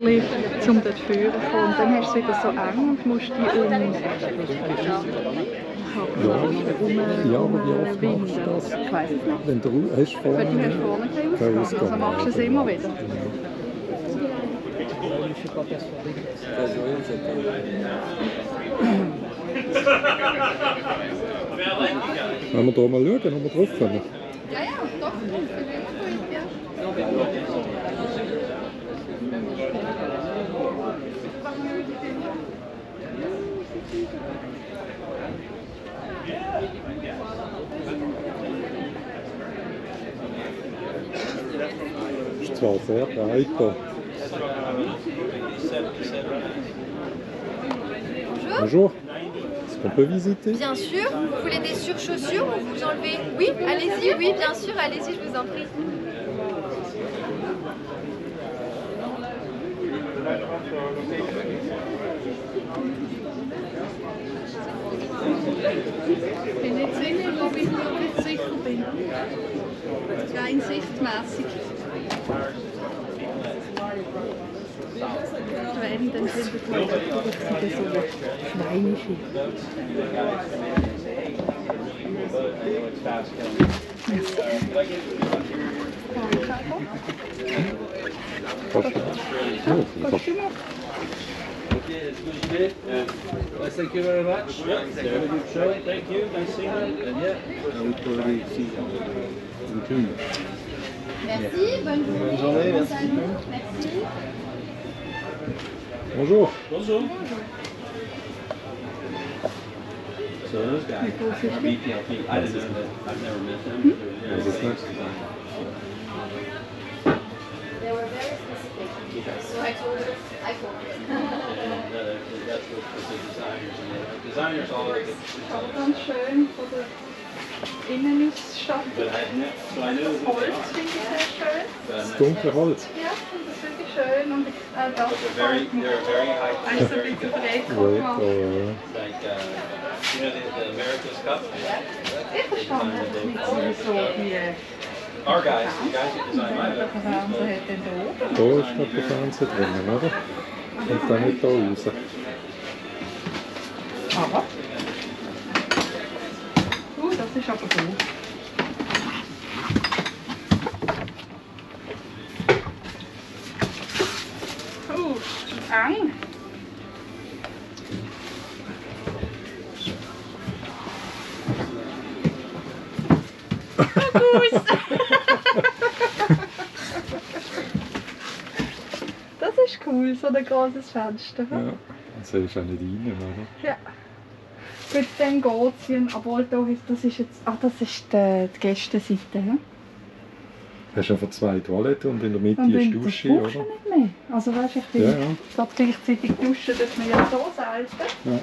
um dort führen zu kommen. Und dann hast du es wieder so eng und musst die Ja, aber wie oft machst du das? Ich weiss es nicht. Wenn du hast vorne keinen Ausgang. Also machst du es immer wieder. Wollen wir da mal schauen, ob wir drauf kommen? Ja, doch. Das ist zwar sehr breit hier. Bonjour. Est-ce qu'on peut visiter? Bien sûr. Vous voulez des surchaussures ou vous enlevez? Oui, allez-y, oui, bien sûr, allez-y, je vous en prie. Ich bin nicht sicher, ob ich wirklich sicher bin. Rein sichtmässig. Wenn, dann sind wir so schweinische. Thank you very much. Good show. Thank you. Nice seeing you. And yeah, we probably see you. Merci, bonne journée. Merci. Merci. Bonjour. Bonjour. So those guys, BPLP, I didn't know that. I've never met them. Was ist das? They were very specific. So I told her, That's what the designers and the designers all like it. Aber ganz schön von der Innenausstattung. Das Holz finde ich sehr schön. Das dunkle Holz. Ja, das ist wirklich schön. Und das They're very high. also ein bisschen Retro gemacht. Like you know the America's Cup. Ich verstand das nicht sowieso die Our guys, the guys who design my der boat. Fernseher hat denn da oben. Da ist noch der Fernseher drin, oder? Kommt dann nicht da raus. Aber. Das ist aber gut. Eng. Das ist cool, so ein großes Fenster. Ja, das ist auch nicht rein, oder? Ja. Gut, dann geht es, obwohl das ist jetzt, das ist die Gästenseite. Ja? Du hast einfach zwei Toiletten und in der Mitte Und ist das Dusche, brauchst oder? du nicht mehr. Also weißt du, ich bin gerade gleichzeitig duschen, dass man ja so selten. Ja.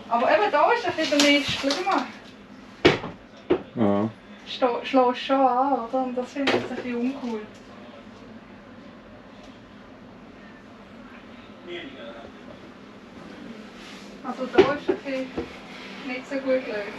Aber eben da ist ein bisschen der Mist, schau mal. Ja. Schlägst schon an, oder? Und das finde ich jetzt ein bisschen uncool. Also da ist ein bisschen nicht so gut gelaufen.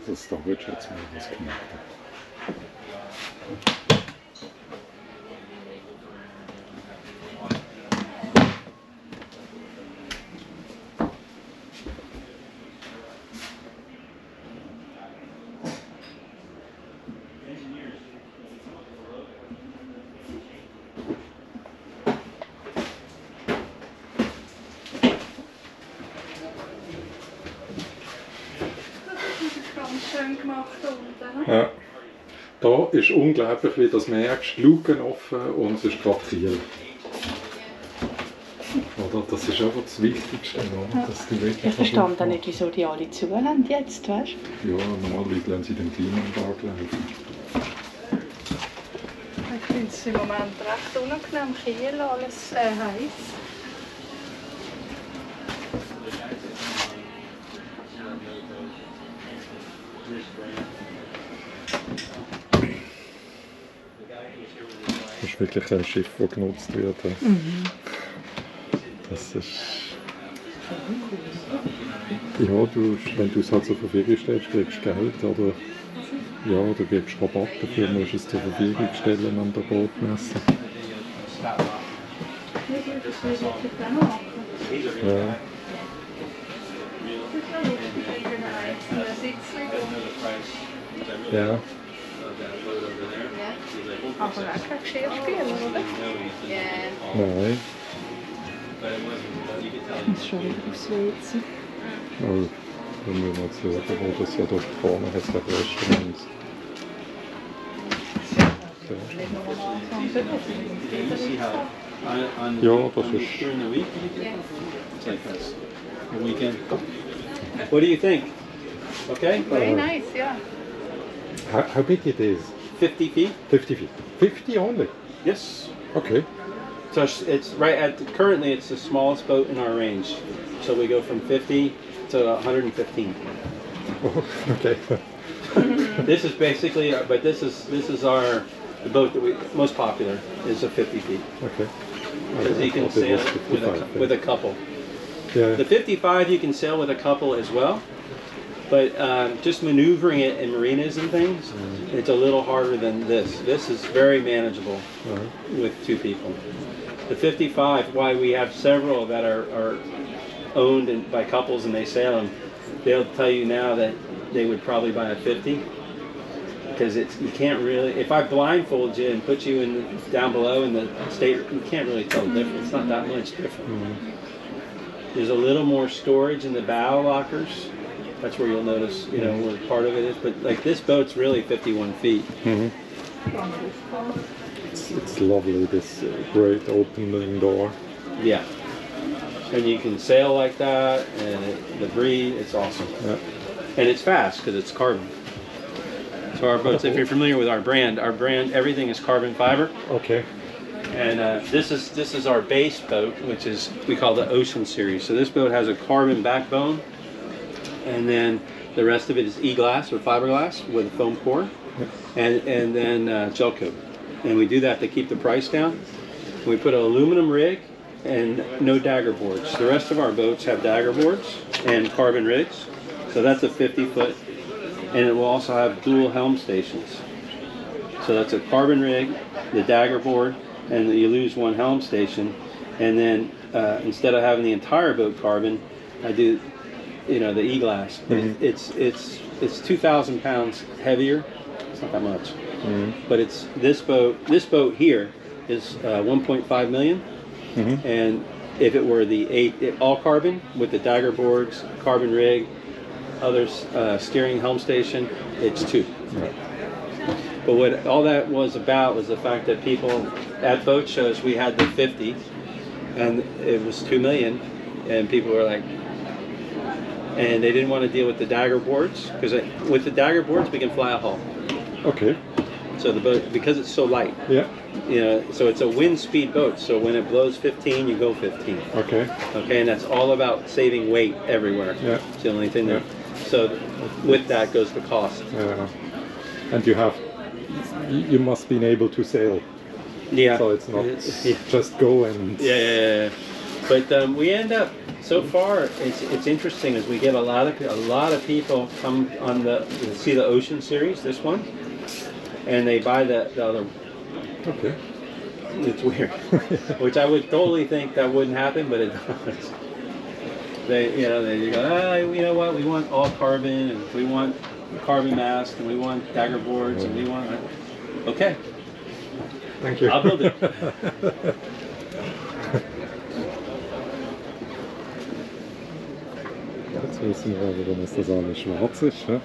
Das dauert schon jetzt mal, das gemacht. unten. Ja. Da ist unglaublich, wie das merkst, Luken offen und es ist gerade Kiel. Oder? Das ist einfach das Wichtigste, oder? Dass du wirklich Ich verstehe dann nicht, wieso die alle zuhören jetzt, weißt du? Ja, normalerweise lassen sie den Klimaanlage laufen. Ich finde es im Moment recht unangenehm, Kiel, alles heiß. Das ist wirklich ein Schiff, das genutzt wird. Das ist... Ja, wenn du es halt zur Verfügung stellst, kriegst du Geld oder... Ja, du gibst Rabatt dafür, musst es zur Verfügung stellen an der Bootmesse. Das will ich jetzt auch noch machen. Ja. Ja. Aber auch kein Geschirrspüler, oder? Nein. Das ist schon wieder aufs WC. Oh, dann müssen wir jetzt schauen, wo das ja dort vorne hat, das Restaurant. Ja, das ist... What do you think? Okay? Very nice, yeah. How big it is? 50 feet? 50 feet. 50 only? Yes. Okay. So it's right at, currently it's the smallest boat in our range. So we go from 50 to 115. Oh, okay. This is basically, but this is our, the boat that we, most popular is a 50 feet. Okay. Because you can sail with a couple. Yeah. The 55 you can sail with a couple as well, but just maneuvering it in marinas and things, it's a little harder than this. This is very manageable with two people. The 55, why we have several that are owned by couples and they sail them, they'll tell you now that they would probably buy a 50. Because it's, you can't really, if I blindfold you and put you in down below in the state, you can't really tell the difference. It's not that much different. There's a little more storage in the bow lockers. That's where you'll notice, you know, where part of it is. But like this boat's really 51 feet. It's lovely, this great opening door. Yeah. And you can sail like that, and the breeze, it's awesome. Yeah. And it's fast because it's carbon. So our boats, if you're familiar with our brand, everything is carbon fiber. Okay. And this is our base boat, which is, we call the Ocean Series. So this boat has a carbon backbone, and then the rest of it is e-glass or fiberglass with a foam core, and then gel coat. And we do that to keep the price down. We put an aluminum rig and no dagger boards. The rest of our boats have dagger boards and carbon rigs. So that's a 50-foot. And it will also have dual helm stations. So that's a carbon rig, the dagger board, and you lose one helm station. And then instead of having the entire boat carbon, I do, you know, the e-glass. But it's 2,000 pounds heavier. It's not that much. But it's this boat here is 1.5 million. And if it were the all carbon with the dagger boards, carbon rig, other steering helm station, it's 2. But what all that was about was the fact that people at boat shows, we had the 50 and it was 2 million, and people were like, and they didn't want to deal with the dagger boards, because with the dagger boards we can fly a hull. Okay. So the boat, because it's so light, Yeah. you know, so it's a wind speed boat, so when it blows 15 you go 15. Okay. Okay, and that's all about saving weight everywhere. Yeah. It's the only thing there. So with that goes the cost. Yeah. And you must be able to sail. Yeah. So it's not just go and... Yeah. But we end up, so far, it's interesting as we get a lot of people come on see the Ocean Series, this one, and they buy the other one. Okay. It's weird. Which I would totally think that wouldn't happen, but it does. They go, you know what, we want all carbon, and we want carbon mast, and we want dagger boards, and we want... Okay. Thank you. I'll build it. Jetzt wissen wir, warum es das alles schwarz ist. Ja?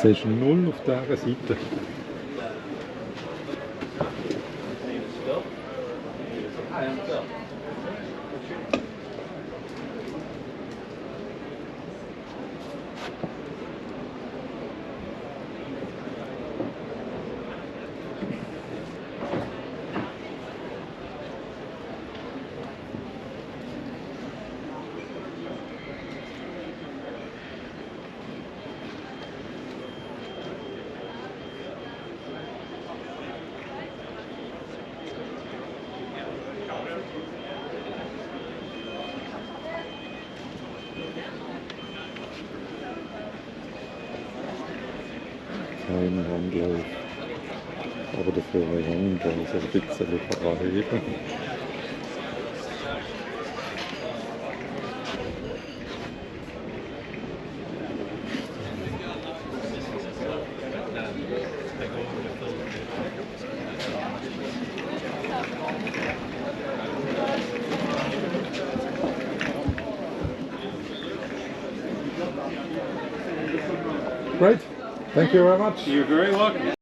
Siehst du null auf dieser Seite? Hi, I'm Phil. Kein Wandlauf. Aber dafür ein Wandel, also ein bisschen anheben. Great, thank you very much. You're very welcome.